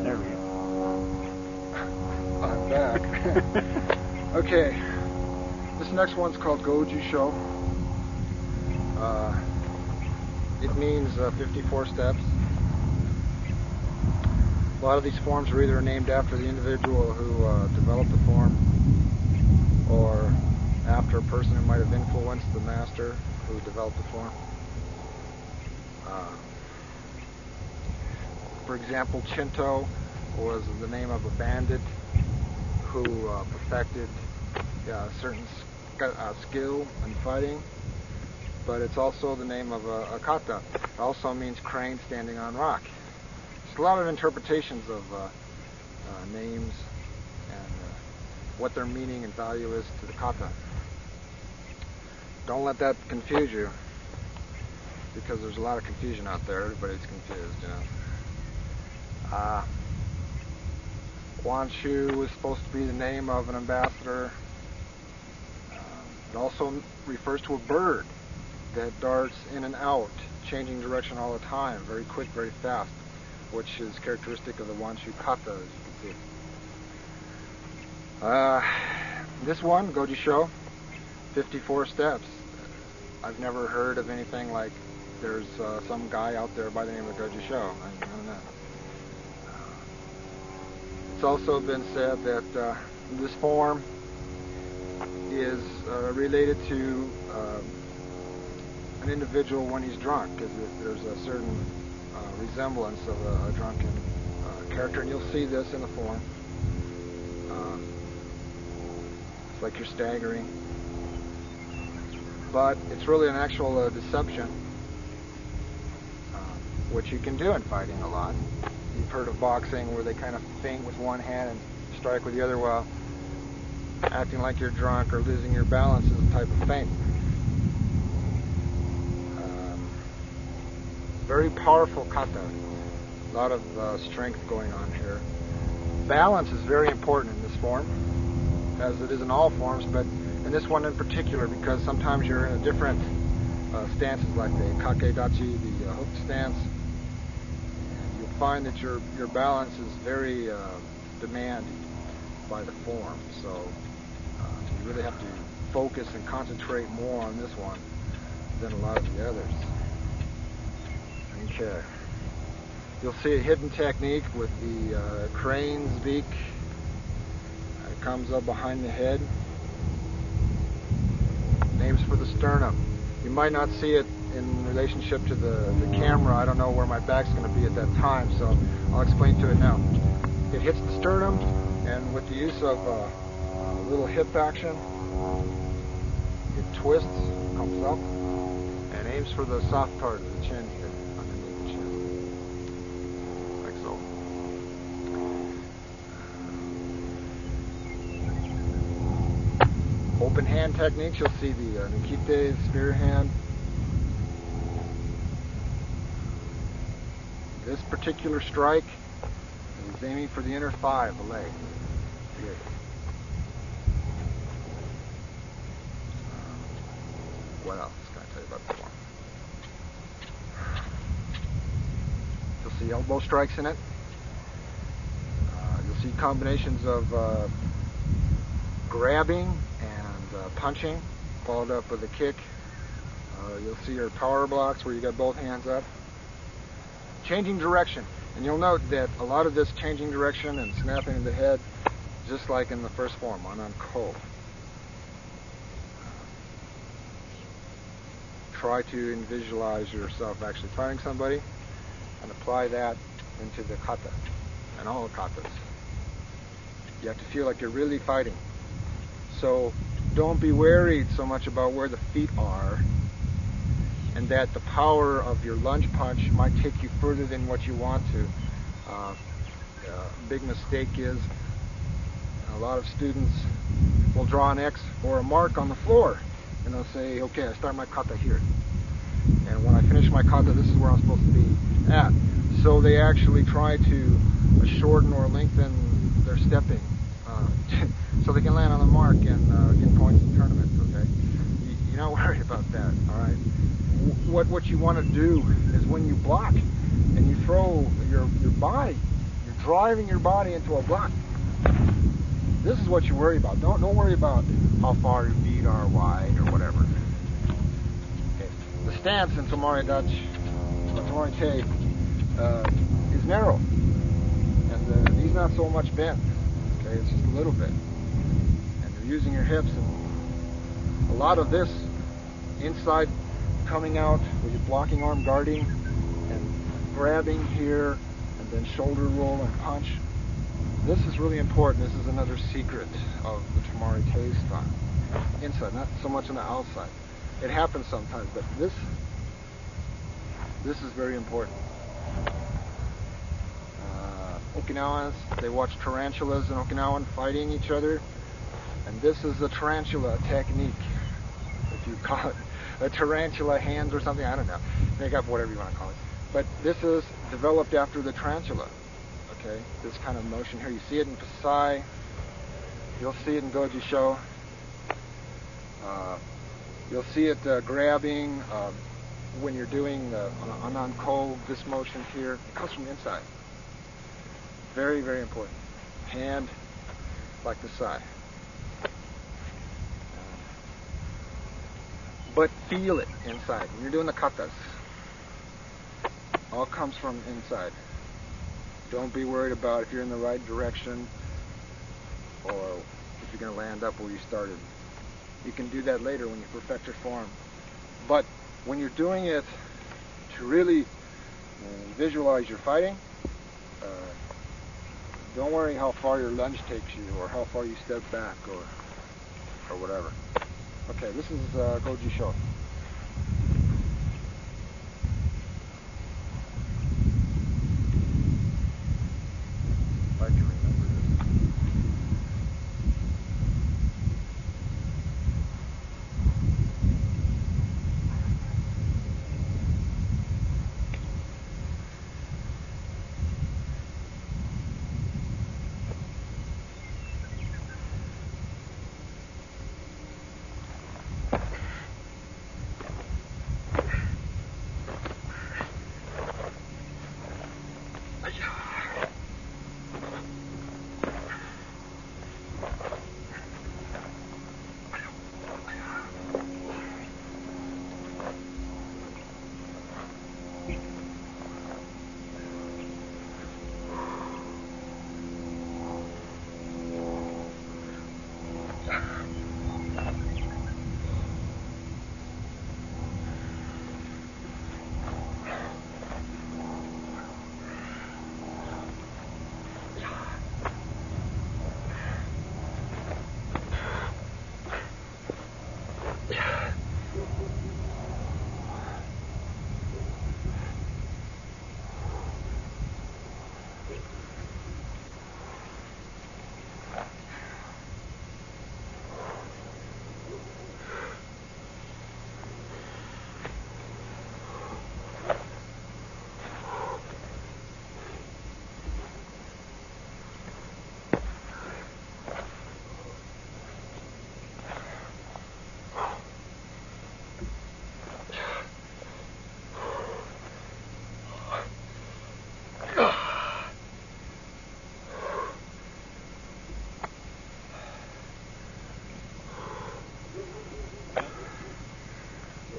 There we go. I'm back. Okay. This next one's called Gojushiho. It means 54 steps. A lot of these forms are either named after the individual who developed the form, or after a person who might have influenced the master who developed the form. For example, Chinto was the name of a bandit who perfected a certain skill in fighting, but it's also the name of a kata. It also means crane standing on rock. There's a lot of interpretations of names and what their meaning and value is to the kata. Don't let that confuse you, because there's a lot of confusion out there. Everybody's confused, you know. Wanshu was supposed to be the name of an ambassador. It also refers to a bird that darts in and out, changing direction all the time, very quick, very fast, which is characteristic of the Wanshu kata, as you can see. This one, Gojushiho, 54 steps. I've never heard of anything like there's some guy out there by the name of Gojushiho. I don't know. It's also been said that this form is related to an individual when he's drunk, because there's a certain resemblance of a drunken character, and you'll see this in the form. It's like you're staggering, but it's really an actual deception, which you can do in fighting a lot. You've heard of boxing where they kind of feint with one hand and strike with the other while acting like you're drunk or losing your balance is a type of feint. Very powerful kata. A lot of strength going on here. Balance is very important in this form, as it is in all forms, but in this one in particular, because sometimes you're in a different stances, like the kakedachi, the hooked stance. You'll find that your balance is very demanded by the form, so you really have to focus and concentrate more on this one than a lot of the others. Okay. You'll see a hidden technique with the crane's beak. It comes up behind the head. Names for the sternum. You might not see it in relationship to the camera. I don't know where my back's going to be at that time, so I'll explain to it now. It hits the sternum, and with the use of a little hip action, it twists, comes up, and aims for the soft part of the chin here, underneath the chin, like so. Open hand techniques, you'll see the Nikite, spear hand. This particular strike is aiming for the inner thigh of the leg. Here. What else can I tell you about this one? You'll see elbow strikes in it. You'll see combinations of grabbing and punching, followed up with a kick. You'll see your power blocks where you got both hands up. Changing direction. And you'll note that a lot of this changing direction and snapping of the head, just like in the first form, Anan-ko. Try to visualize yourself actually fighting somebody and apply that into the kata and all the katas. You have to feel like you're really fighting. So don't be worried so much about where the feet are, and that the power of your lunge punch might take you further than what you want to. Big mistake is a lot of students will draw an X or a mark on the floor, and they'll say, okay, I start my kata here, and when I finish my kata, this is where I'm supposed to be at. So they actually try to shorten or lengthen their stepping so they can land on the mark and get points in tournaments. Okay, you're not worried about that. All right. What you want to do is when you block and you throw your body, your driving your body into a block. This is what you worry about. Don't worry about how far your feet are wide or whatever. Okay. The stance in Tomari Te is narrow, and the knee's not so much bent. Okay, it's just a little bit, and you're using your hips, and a lot of this inside coming out with your blocking arm guarding and grabbing here, and then shoulder roll and punch. This is really important. This is another secret of the Tomari Te style. Inside, not so much on the outside. It happens sometimes, but this is very important. Okinawans, they watch tarantulas in Okinawan fighting each other, and this is a tarantula technique, if you call it a tarantula hands or something, I don't know. Make up whatever you want to call it. But this is developed after the tarantula. Okay, this kind of motion here. You see it in Pasai. You'll see it in Gojushiho. You'll see it grabbing when you're doing Anan-ko, this motion here. It comes from inside. Very, very important. Hand like the sai. But feel it inside. When you're doing the katas, all comes from inside. Don't be worried about if you're in the right direction or if you're going to land up where you started. You can do that later when you perfect your form. But when you're doing it to really visualize your fighting, don't worry how far your lunge takes you or how far you step back or whatever. Okay, this is Gojushiho.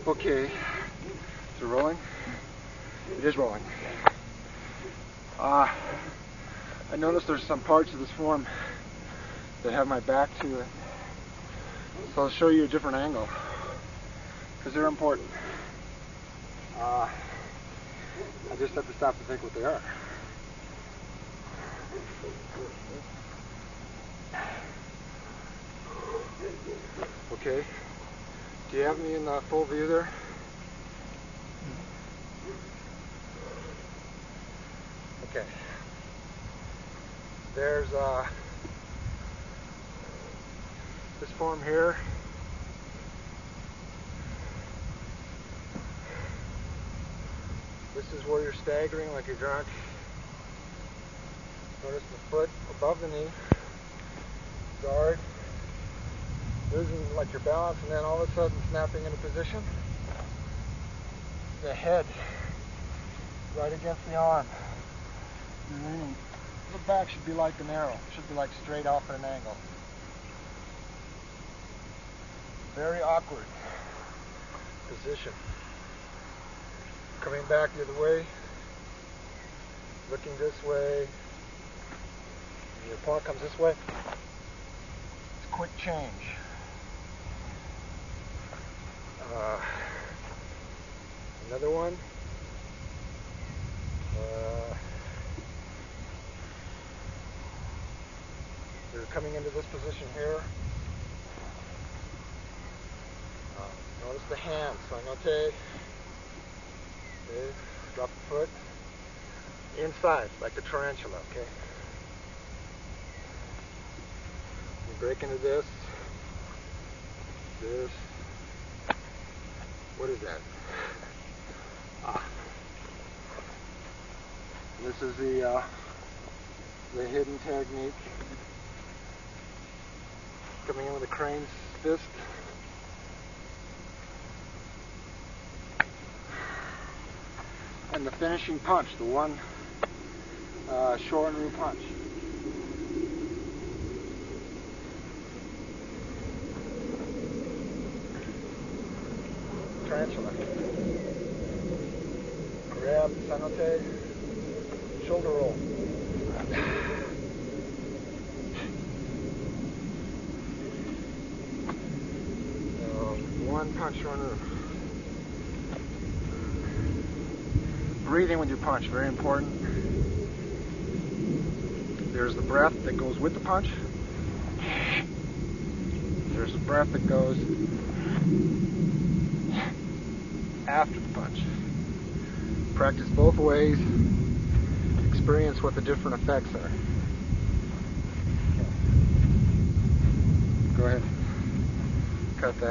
Okay, is it rolling? It is rolling. I noticed there's some parts of this form that have my back to it. So I'll show you a different angle, because they're important. I just have to stop to think what they are. Okay. Do you have me in full view there? Okay. There's this form here. This is where you're staggering like you're drunk. Notice the foot above the knee. Guard. Losing like your balance, and then all of a sudden snapping into position. The head right against the arm. And then The back should be like an arrow. It should be like straight off at an angle. Very awkward position. Coming back the other way, looking this way, and your opponent comes this way. It's a quick change. Another one. You're coming into this position here. Notice the hand. Sanote. Okay. Drop the foot. Inside, like the tarantula, okay? You break into this. This. What is that? This is the hidden technique. Coming in with a crane's fist. And the finishing punch, the one Shorin-Ryu punch. Tarantula. Grab, sanote, shoulder roll. One punch Shorin-Ryu. Breathing with your punch, very important. There's the breath that goes with the punch. There's the breath that goes after the punch. Practice both ways. Experience what the different effects are. Go ahead. Cut that.